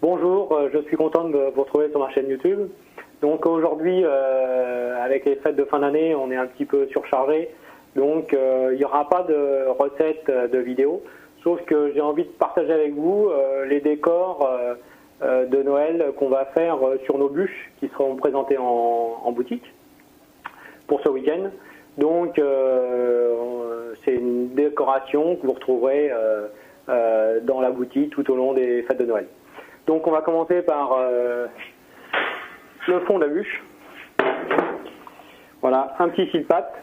Bonjour, je suis content de vous retrouver sur ma chaîne YouTube. Donc aujourd'hui, avec les fêtes de fin d'année, on est un petit peu surchargé. Donc il n'y aura pas de recettes de vidéos, sauf que j'ai envie de partager avec vous les décors de Noël qu'on va faire sur nos bûches qui seront présentées en boutique pour ce week-end. Donc c'est une décoration que vous retrouverez dans la boutique tout au long des fêtes de Noël. Donc on va commencer par le fond de la bûche. Voilà, un petit fil-pâte.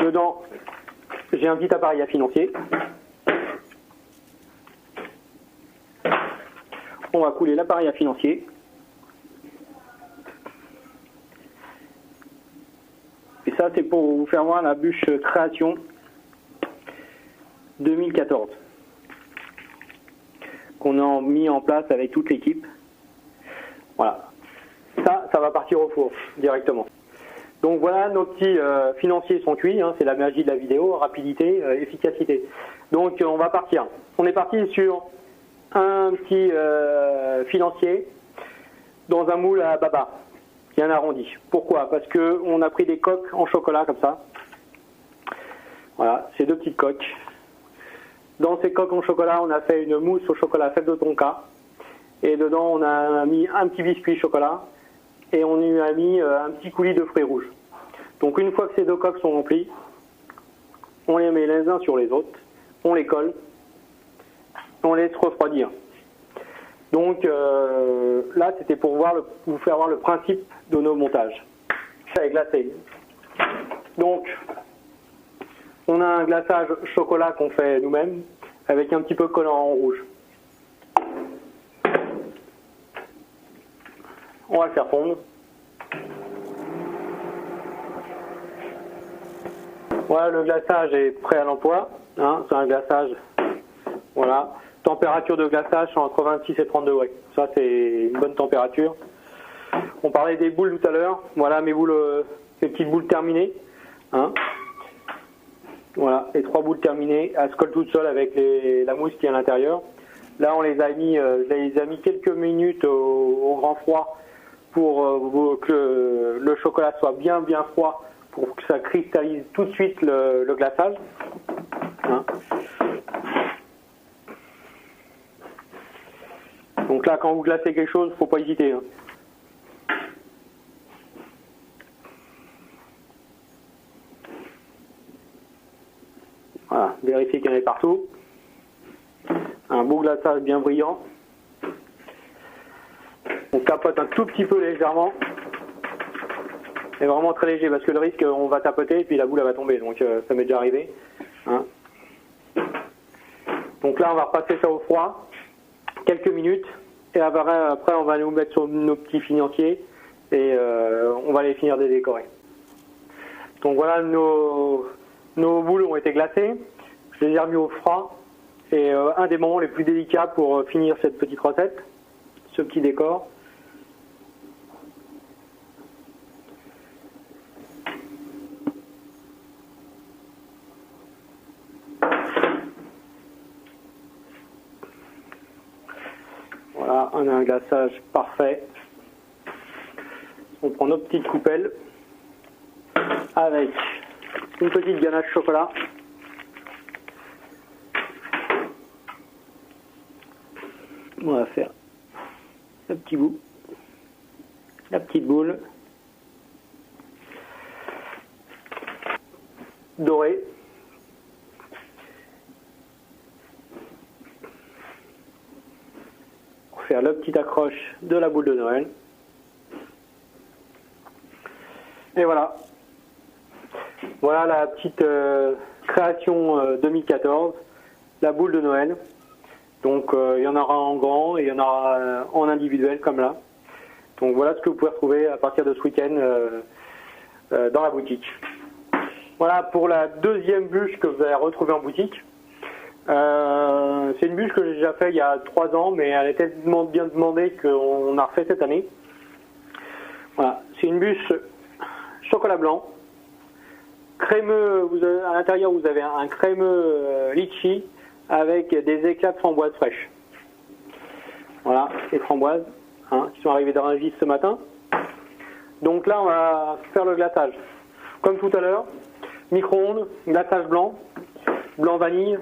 Dedans, j'ai un petit appareil à financier. On va couler l'appareil à financier. Et ça, c'est pour vous faire voir la bûche Création 2014. Qu'on a mis en place avec toute l'équipe. Voilà. Ça va partir au four directement. Donc voilà, nos petits financiers sont cuits, hein, c'est la magie de la vidéo, rapidité, efficacité. Donc on va partir. On est parti sur un petit financier dans un moule à baba, bien arrondi. Pourquoi? Parce que on a pris des coques en chocolat comme ça. Voilà, ces deux petites coques. Dans ces coques en chocolat, on a fait une mousse au chocolat faite de tonka. Et dedans, on a mis un petit biscuit chocolat. Et on y a mis un petit coulis de fruits rouges. Donc une fois que ces deux coques sont remplies, on les met les uns sur les autres. On les colle. On les laisse refroidir. Donc là, c'était pour vous faire voir le principe de nos montages. Ça est glacé. Donc, on a un glaçage chocolat qu'on fait nous-mêmes avec un petit peu de collant en rouge. On va le faire fondre. Voilà, le glaçage est prêt à l'emploi. Hein, c'est un glaçage. Voilà. Température de glaçage entre 26 et 30 degrés. Ça, c'est une bonne température. On parlait des boules tout à l'heure. Voilà mes boules, ces petites boules terminées. Hein. Voilà, les trois boules terminées, elles se collent toutes seules avec la mousse qui est à l'intérieur. Là, on les a mis, quelques minutes au grand froid pour que le chocolat soit bien froid, pour que ça cristallise tout de suite le glaçage. Hein. Donc là, quand vous glacez quelque chose, il ne faut pas hésiter. Hein. Voilà, vérifiez qu'il y en ait partout. Un beau glaçage bien brillant. On tapote un tout petit peu légèrement. C'est vraiment très léger parce que le risque, on va tapoter et puis la boule elle va tomber. Donc ça m'est déjà arrivé. Hein. Donc là, on va repasser ça au froid. Quelques minutes. Et après, on va nous mettre sur nos petits financiers. Et on va les finir de décorer. Donc voilà, nos boules ont été glacées, je les ai remis au froid, et un des moments les plus délicats pour finir cette petite recette, ce petit décor. Voilà, on a un glaçage parfait. On prend nos petites coupelles avec une petite ganache chocolat. On va faire le petit bout, la petite boule dorée. Pour faire la petite accroche de la boule de Noël. Et voilà. Voilà la petite création 2014, la boule de Noël. Donc il y en aura en grand et il y en aura en individuel comme là. Donc voilà ce que vous pouvez retrouver à partir de ce week-end dans la boutique. Voilà pour la deuxième bûche que vous allez retrouver en boutique. C'est une bûche que j'ai déjà fait il y a 3 ans, mais elle est tellement bien demandée qu'on a refait cette année. Voilà, c'est une bûche chocolat blanc. Crémeux, à l'intérieur vous avez un crémeux litchi avec des éclats de framboise fraîche. Voilà, les framboises, hein, qui sont arrivées dans Rungis ce matin. Donc là, on va faire le glaçage. Comme tout à l'heure, micro-ondes, glaçage blanc, blanc vanille,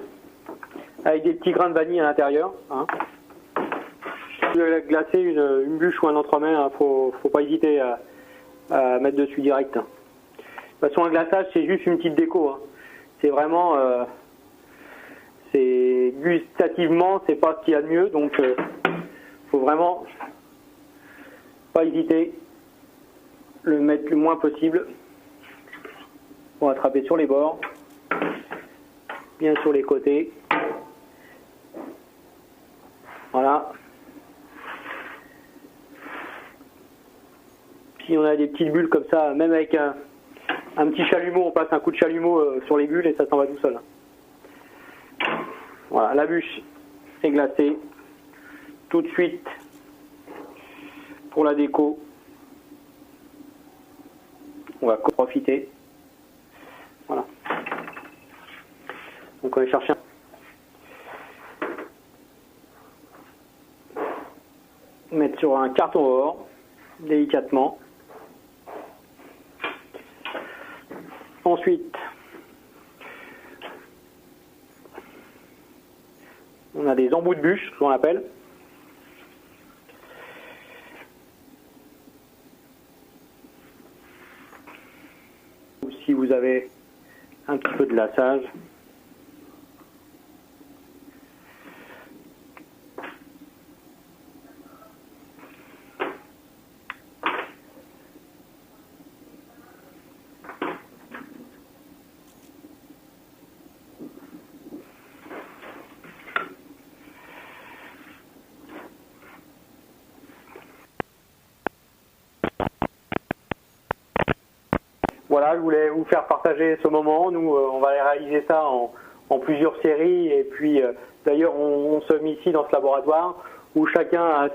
avec des petits grains de vanille à l'intérieur. Hein. Si vous voulez glacer une bûche ou un entremets, il ne faut pas hésiter à mettre dessus direct. De toute façon, un glaçage, c'est juste une petite déco. Hein. C'est vraiment... gustativement, c'est pas ce qu'il y a de mieux, donc faut vraiment pas hésiter, le mettre le moins possible pour attraper sur les bords, bien sur les côtés. Voilà. Si on a des petites bulles comme ça, même avec un petit chalumeau, on passe un coup de chalumeau sur les bulles et ça s'en va tout seul. Voilà, la bûche est glacée. Tout de suite, pour la déco, on va profiter. Voilà. Donc on va chercher mettre sur un carton or, délicatement. Ensuite, on a des embouts de bûche, ce qu'on appelle. Si vous avez un petit peu de glaçage. Voilà, je voulais vous faire partager ce moment. Nous, on va réaliser ça en plusieurs séries. Et puis, d'ailleurs, on se met ici dans ce laboratoire où chacun a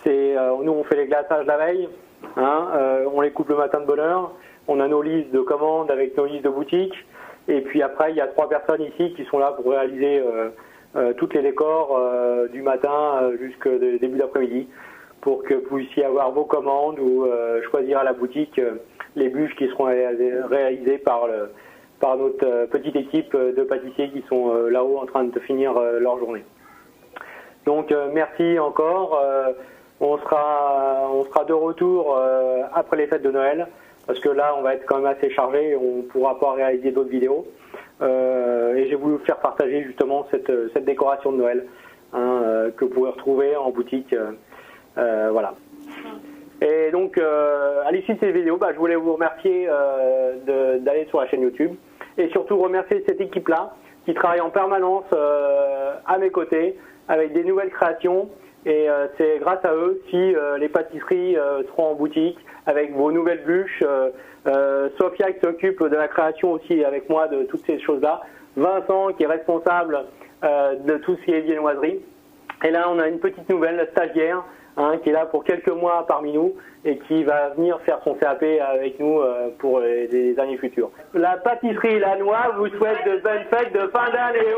nous, on fait les glaçages la veille. Hein, on les coupe le matin de bonne heure. On a nos listes de commandes avec nos listes de boutiques. Et puis après, il y a 3 personnes ici qui sont là pour réaliser toutes les décors du matin jusqu'au début d'après-midi, pour que vous puissiez avoir vos commandes ou choisir à la boutique les bûches qui seront réalisées par notre petite équipe de pâtissiers qui sont là-haut en train de finir leur journée. Donc merci encore. On sera de retour après les fêtes de Noël, parce que là on va être quand même assez chargé, on ne pourra pas réaliser d'autres vidéos. Et j'ai voulu vous faire partager justement cette décoration de Noël, hein, que vous pouvez retrouver en boutique. Voilà. Et donc, à l'issue de cette vidéo, je voulais vous remercier d'aller sur la chaîne YouTube et surtout remercier cette équipe-là qui travaille en permanence à mes côtés avec des nouvelles créations. Et c'est grâce à eux si les pâtisseries seront en boutique avec vos nouvelles bûches. Sophia qui s'occupe de la création aussi avec moi de toutes ces choses-là. Vincent qui est responsable de tout ce qui est viennoiserie. Et là, on a une petite nouvelle stagiaire, hein, qui est là pour quelques mois parmi nous et qui va venir faire son CAP avec nous pour les années futures. La pâtisserie La Noix vous souhaite de bonnes fêtes de fin d'année.